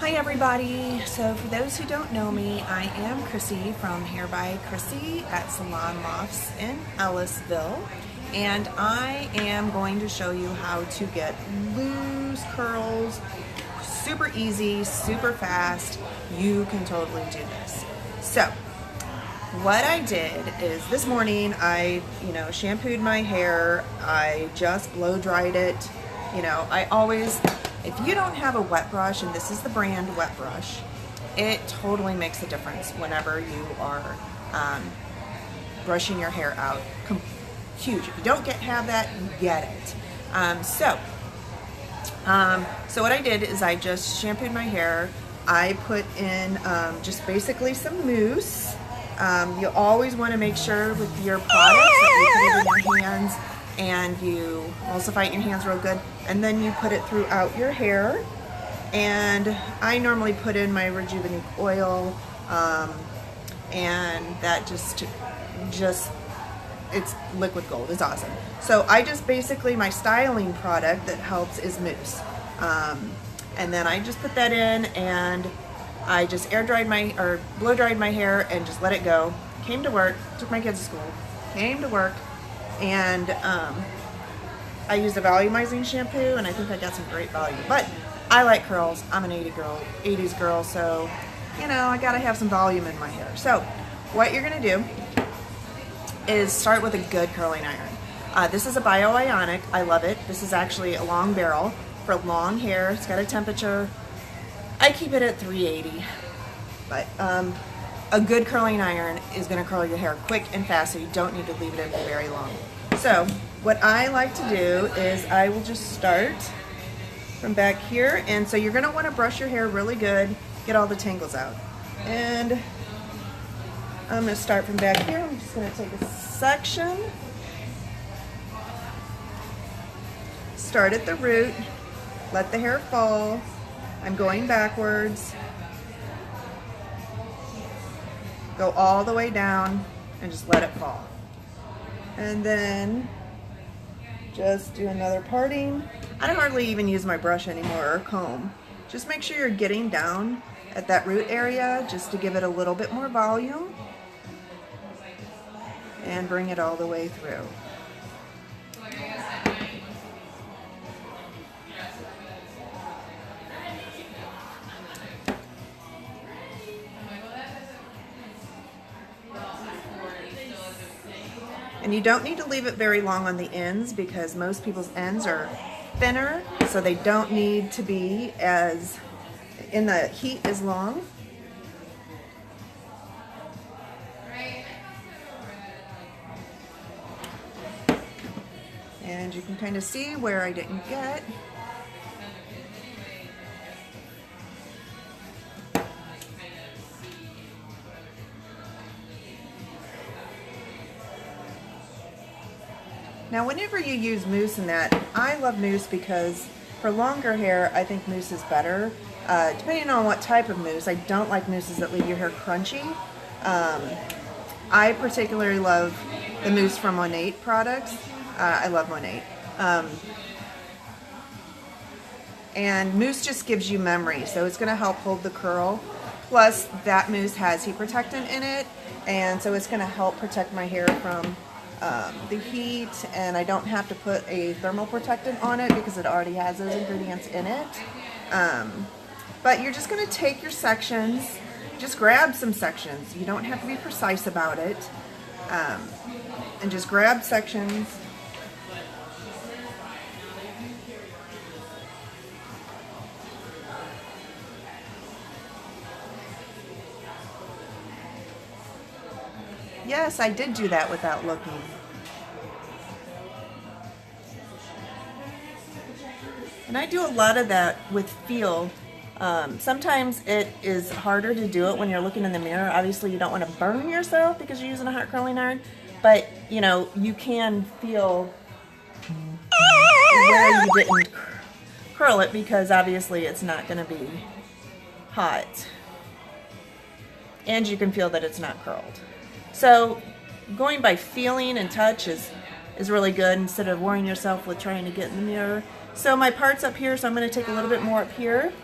Hi everybody. So for those who don't know me, I am Chrissy from Hair by Chrissy at Salon Lofts in Ellisville. And I am going to show you how to get loose curls super easy, super fast. You can totally do this. So what I did is this morning I, shampooed my hair. I just blow dried it. I always, if you don't have a wet brush, and this is the brand Wet Brush, it totally makes a difference whenever you are brushing your hair out. Huge. If you don't have that, get it. So what I did is I just shampooed my hair. I put in just basically some mousse. You always want to make sure with your products that you put it in your hands and you emulsify it in your hands real good, and then you put it throughout your hair. And I normally put in my Rejuvenique oil, and that just it's liquid gold. It's awesome. So I just basically, my styling product that helps is mousse, and then I just put that in, and I just blow dried my hair and just let it go. Came to work, took my kids to school, came to work, and I used a volumizing shampoo, and I think I got some great volume. But I like curls. I'm an 80s girl, so I gotta have some volume in my hair. So what you're gonna do is start with a good curling iron. This is a Bio-Ionic. I love it. This is actually a long barrel for long hair. It's got a temperature. I keep it at 380, but a good curling iron is going to curl your hair quick and fast, so you don't need to leave it in for very long. So what I like to do is I will just start from back here, and so you're going to want to brush your hair really good, get all the tangles out. And I'm going to start from back here. I'm just going to take a section, start at the root, let the hair fall. I'm going backwards, go all the way down, and just let it fall. And then just do another parting. I don't hardly even use my brush anymore or comb. Just make sure you're getting down at that root area just to give it a little bit more volume, and bring it all the way through. And you don't need to leave it very long on the ends, because most people's ends are thinner, so they don't need to be as in the heat as long. And you can kind of see where I didn't get. Now whenever you use mousse in that, I love mousse because for longer hair, I think mousse is better. Depending on what type of mousse. I don't like mousses that leave your hair crunchy. I particularly love the mousse from Monat products. I love Monat. And mousse just gives you memory, so it's going to help hold the curl. Plus that mousse has heat protectant in it, and so it's going to help protect my hair from the heat, and I don't have to put a thermal protectant on it because it already has those ingredients in it. But you're just going to take your sections, just grab some sections. You don't have to be precise about it, and just grab sections. Yes, I did do that without looking. And I do a lot of that with feel. Sometimes it is harder to do it when you're looking in the mirror. Obviously, you don't want to burn yourself because you're using a hot curling iron, but you can feel where you didn't curl it, because obviously it's not going to be hot. And you can feel that it's not curled. So going by feeling and touch is really good instead of worrying yourself with trying to get in the mirror. So my part's up here, so I'm going to take a little bit more up here.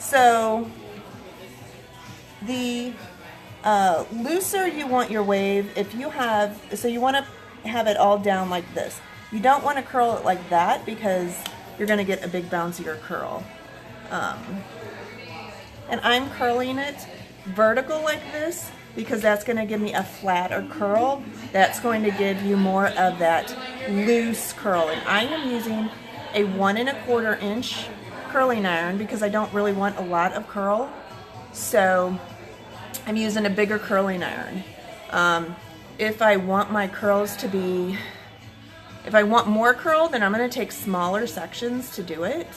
So the looser you want your wave, if you have, so you want to have it all down like this. You don't want to curl it like that because you're going to get a big bouncier curl. And I'm curling it vertical like this because that's going to give me a flatter curl. That's going to give you more of that loose curl. And I am using a 1 1/4 inch curling iron because I don't really want a lot of curl. So I'm using a bigger curling iron. If I want my curls to be, if I want more curl, then I'm going to take smaller sections to do it.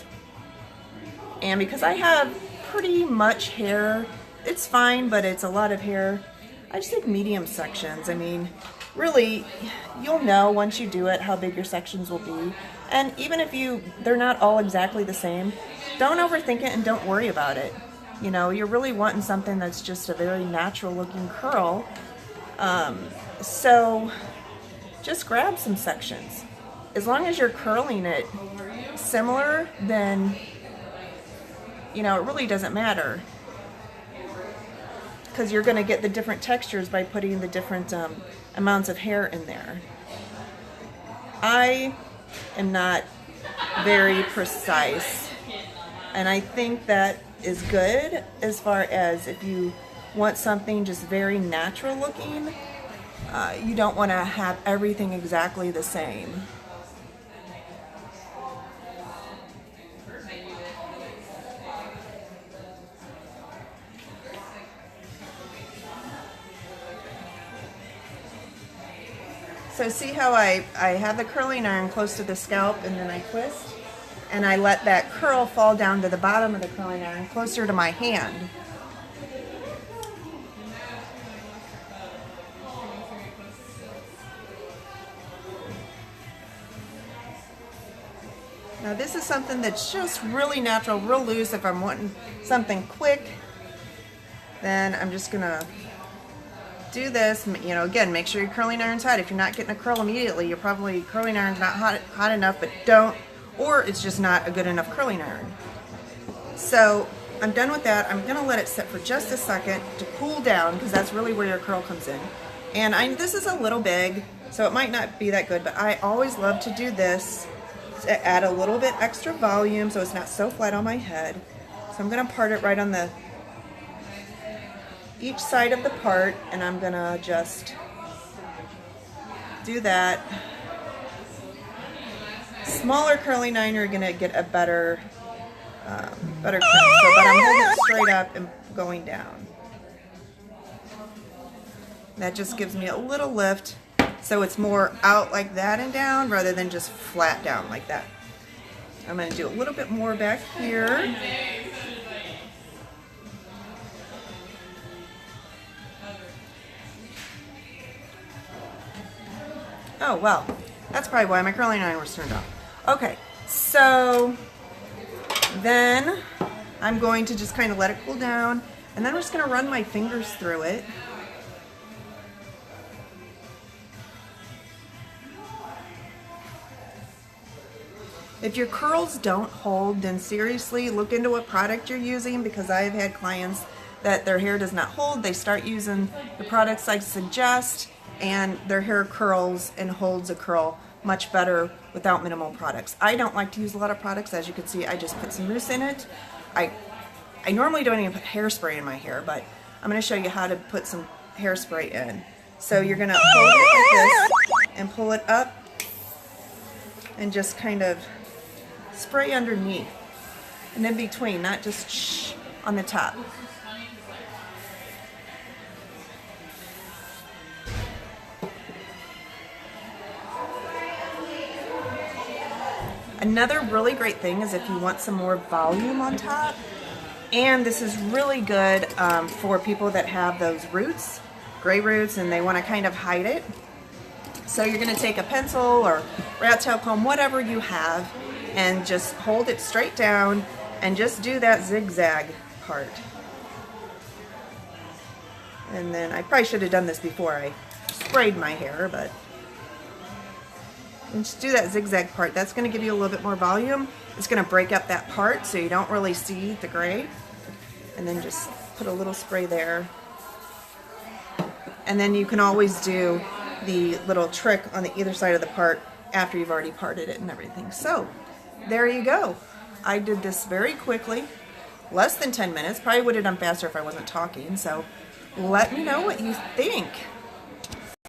And because I have pretty much hair, it's fine, but it's a lot of hair, I just take medium sections. I mean, really, you'll know once you do it how big your sections will be. And even if they're not all exactly the same, don't overthink it and don't worry about it. You know, you're really wanting something that's just a very natural looking curl. So just grab some sections. As long as you're curling it similar, then, you know, it really doesn't matter. Because you're going to get the different textures by putting the different amounts of hair in there. I am not very precise, and I think that is good as far as if you want something just very natural looking. You don't want to have everything exactly the same. So see how I have the curling iron close to the scalp and then I twist and I let that curl fall down to the bottom of the curling iron closer to my hand. Now this is something that's just really natural, real loose. If I'm wanting something quick, then I'm just gonna do this. You know, again, make sure your curling iron's hot. If you're not getting a curl immediately, you're probably curling iron's not hot enough, but or it's just not a good enough curling iron. So I'm done with that. I'm gonna let it sit for just a second to cool down because that's really where your curl comes in. And this is a little big, so it might not be that good, but I always love to do this to add a little bit extra volume so it's not so flat on my head. So I'm gonna part it right on each side of the part, and I'm gonna just do that. Smaller curling iron, you're gonna get a better curl. But I'm holding it straight up and going down. That just gives me a little lift, so it's more out like that and down rather than just flat down like that. I'm gonna do a little bit more back here. Oh, well, that's probably why my curling iron was turned off. Okay, so then I'm going to just kind of let it cool down, and then I'm just going to run my fingers through it. If your curls don't hold, then seriously look into what product you're using, because I've had clients that their hair does not hold. They start using the products I suggest, and their hair curls and holds a curl much better without minimal products. I don't like to use a lot of products. As you can see, I just put some mousse in it. I normally don't even put hairspray in my hair, but I'm going to show you how to put some hairspray in. So you're going to hold it like this and pull it up and just kind of spray underneath and in between, not just on the top. Another really great thing is if you want some more volume on top, and this is really good for people that have those roots, gray roots, and they want to kind of hide it. So you're going to take a pencil or rat tail comb, whatever you have, and just hold it straight down and just do that zigzag part. And then I probably should have done this before I sprayed my hair, but and just do that zigzag part. That's going to give you a little bit more volume. It's going to break up that part so you don't really see the gray. and then just put a little spray there. And then you can always do the little trick on the either side of the part after you've already parted it and everything. So there you go. I did this very quickly, less than 10 minutes. Probably would have done faster if I wasn't talking. So let me know what you think.